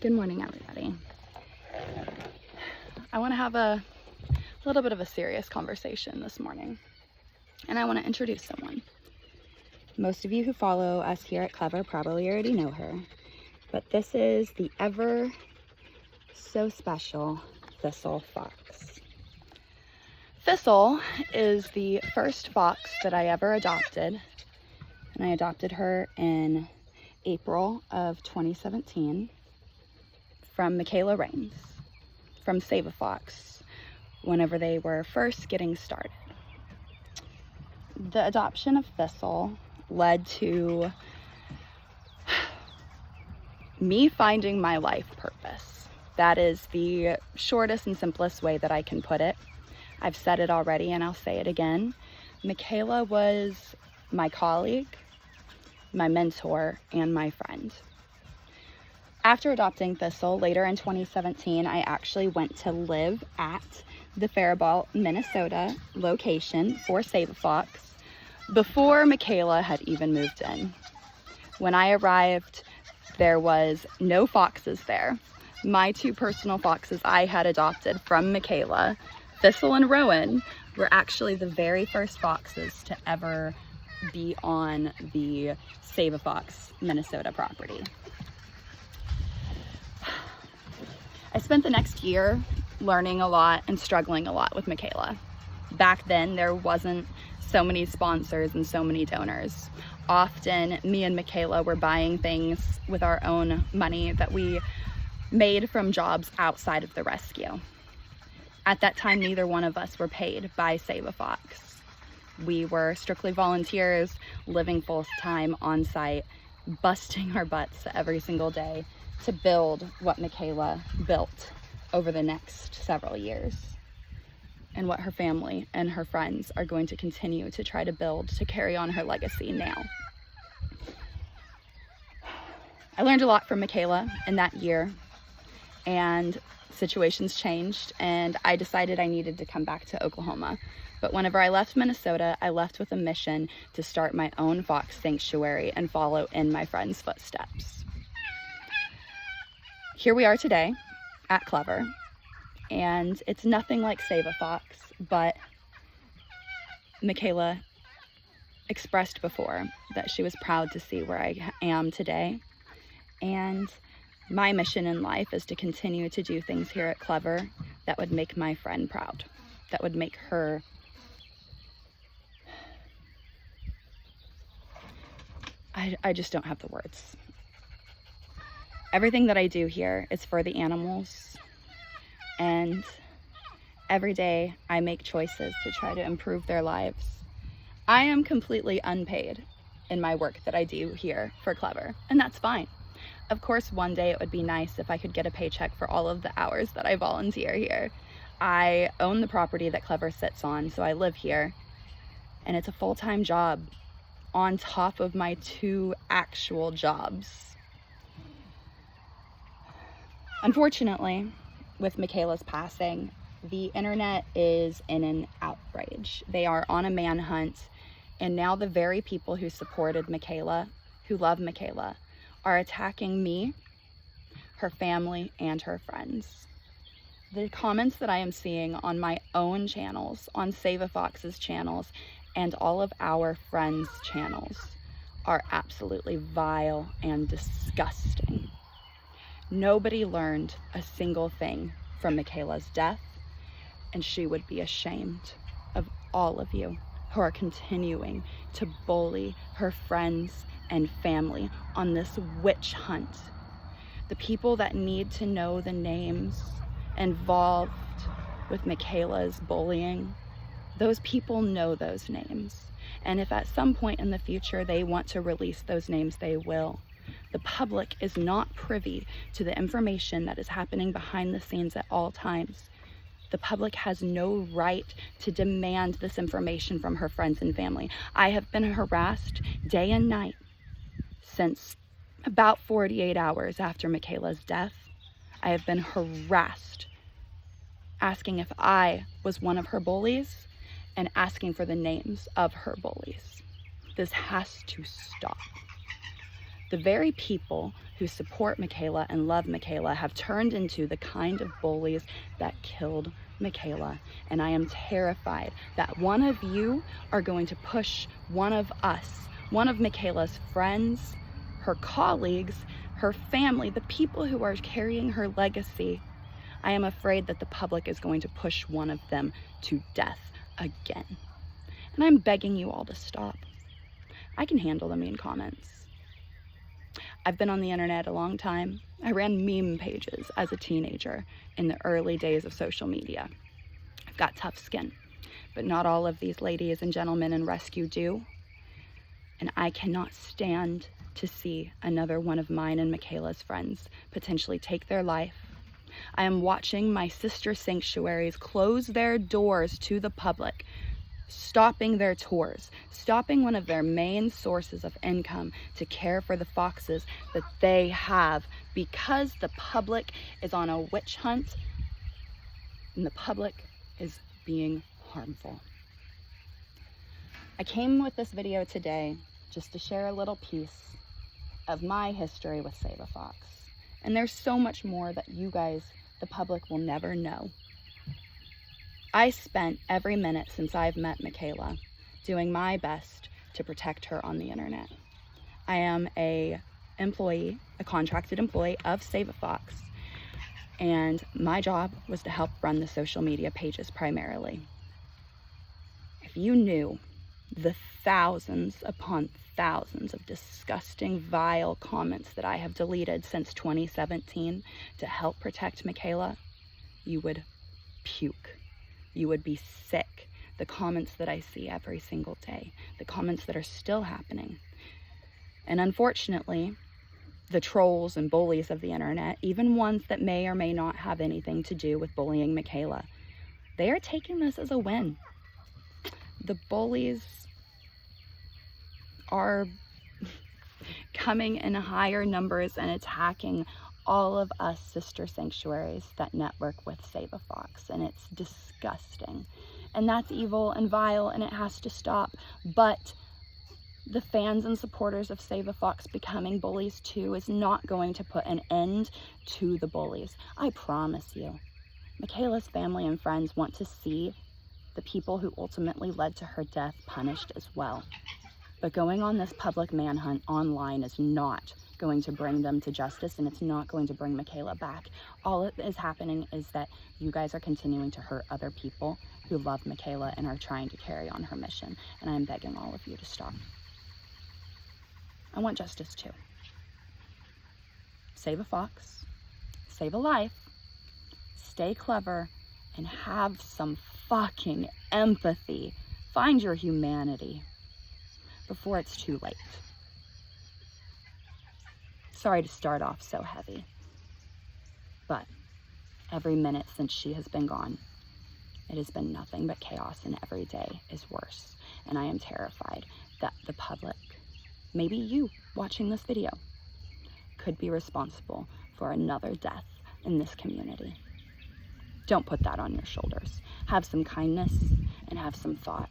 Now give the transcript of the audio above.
Good morning, everybody. I want to have a little bit of a serious conversation this morning, and I want to introduce someone. Most of you who follow us here at Clevyr probably already know her, but this is the ever so special Thistle Fox. Thistle is the first fox that I ever adopted, and I adopted her in April of 2017. From Michaela from Save a Fox, whenever they were first getting started. The adoption of Thistle led to me finding my life purpose. That is the shortest and simplest way that I can put it. I've said it already and I'll say it again. Michaela was my colleague, my mentor, and my friend. After adopting Thistle later in 2017, I actually went to live at the Faribault, Minnesota location for Save a Fox before Michaela had even moved in. When I arrived, there was no foxes there. My two personal foxes I had adopted from Michaela, Thistle and Rowan, were actually the very first foxes to ever be on the Save a Fox Minnesota property. I spent the next year learning a lot and struggling a lot with Michaela. Back then, there wasn't so many sponsors and so many donors. Often, me and Michaela were buying things with our own money that we made from jobs outside of the rescue. At that time, neither one of us were paid by Save a Fox. We were strictly volunteers, living full-time on site, busting our butts every single day to build what Michaela built over the next several years, and what her family and her friends are going to continue to try to build to carry on her legacy now. I learned a lot from Michaela in that year, and situations changed, and I decided I needed to come back to Oklahoma. But whenever I left Minnesota, I left with a mission to start my own fox sanctuary and follow in my friend's footsteps. Here we are today at Clevyr, and it's nothing like Save a Fox, but Michaela expressed before that she was proud to see where I am today, and my mission in life is to continue to do things here at Clevyr that would make my friend proud, that would make her I just don't have the words. Everything that I do here is for the animals, and every day I make choices to try to improve their lives. I am completely unpaid in my work that I do here for Clevyr, and that's fine. Of course, one day it would be nice if I could get a paycheck for all of the hours that I volunteer here. I own the property that Clevyr sits on, so I live here, and it's a full-time job on top of my two actual jobs. Unfortunately, with Michaela's passing, the internet is in an outrage. They are on a manhunt, and now the very people who supported Michaela, who love Michaela, are attacking me, her family, and her friends. The comments that I am seeing on my own channels, on Save a Fox's channels, and all of our friends' channels are absolutely vile and disgusting. Nobody learned a single thing from Michaela's death, and she would be ashamed of all of you who are continuing to bully her friends and family on this witch hunt. The people that need to know the names involved with Michaela's bullying, those people know those names. And if at some point in the future they want to release those names, they will. The public is not privy to the information that is happening behind the scenes at all times. The public has no right to demand this information from her friends and family. I have been harassed day and night since about 48 hours after Michaela's death. I have been harassed, asking if I was one of her bullies and asking for the names of her bullies. This has to stop. The very people who support Michaela and love Michaela have turned into the kind of bullies that killed Michaela. And I am terrified that one of you are going to push one of us, one of Michaela's friends, her colleagues, her family, the people who are carrying her legacy. I am afraid that the public is going to push one of them to death again. And I'm begging you all to stop. I can handle the mean comments. I've been on the internet a long time. I ran meme pages as a teenager in the early days of social media. I've got tough skin, but not all of these ladies and gentlemen in rescue do. And I cannot stand to see another one of mine and Michaela's friends potentially take their life. I am watching my sister sanctuaries close their doors to the public, stopping their tours, stopping one of their main sources of income to care for the foxes that they have, because the public is on a witch hunt and the public is being harmful. I came with this video today just to share a little piece of my history with Save a Fox. And there's so much more that you guys, the public, will never know. I spent every minute since I've met Michaela doing my best to protect her on the internet. I am a contracted employee of Save a Fox, and my job was to help run the social media pages primarily. If you knew the thousands upon thousands of disgusting, vile comments that I have deleted since 2017 to help protect Michaela, you would puke. You would be sick. The comments that I see every single day, the comments that are still happening. And unfortunately, the trolls and bullies of the internet, even ones that may or may not have anything to do with bullying Michaela, they are taking this as a win. The bullies are coming in higher numbers and attacking all of us sister sanctuaries that network with Save a Fox, and it's disgusting. And that's evil and vile, and it has to stop. But the fans and supporters of Save a Fox becoming bullies too is not going to put an end to the bullies. I promise you. Michaela's family and friends want to see the people who ultimately led to her death punished as well. But going on this public manhunt online is not going to bring them to justice, and it's not going to bring Michaela back. All that is happening is that you guys are continuing to hurt other people who love Michaela and are trying to carry on her mission. And I'm begging all of you to stop. I want justice too. Save a fox, save a life, stay clever, and have some fucking empathy. Find your humanity before it's too late. Sorry to start off so heavy, but every minute since she has been gone, it has been nothing but chaos, and every day is worse. And I am terrified that the public, maybe you watching this video, could be responsible for another death in this community. Don't put that on your shoulders. Have some kindness and have some thought.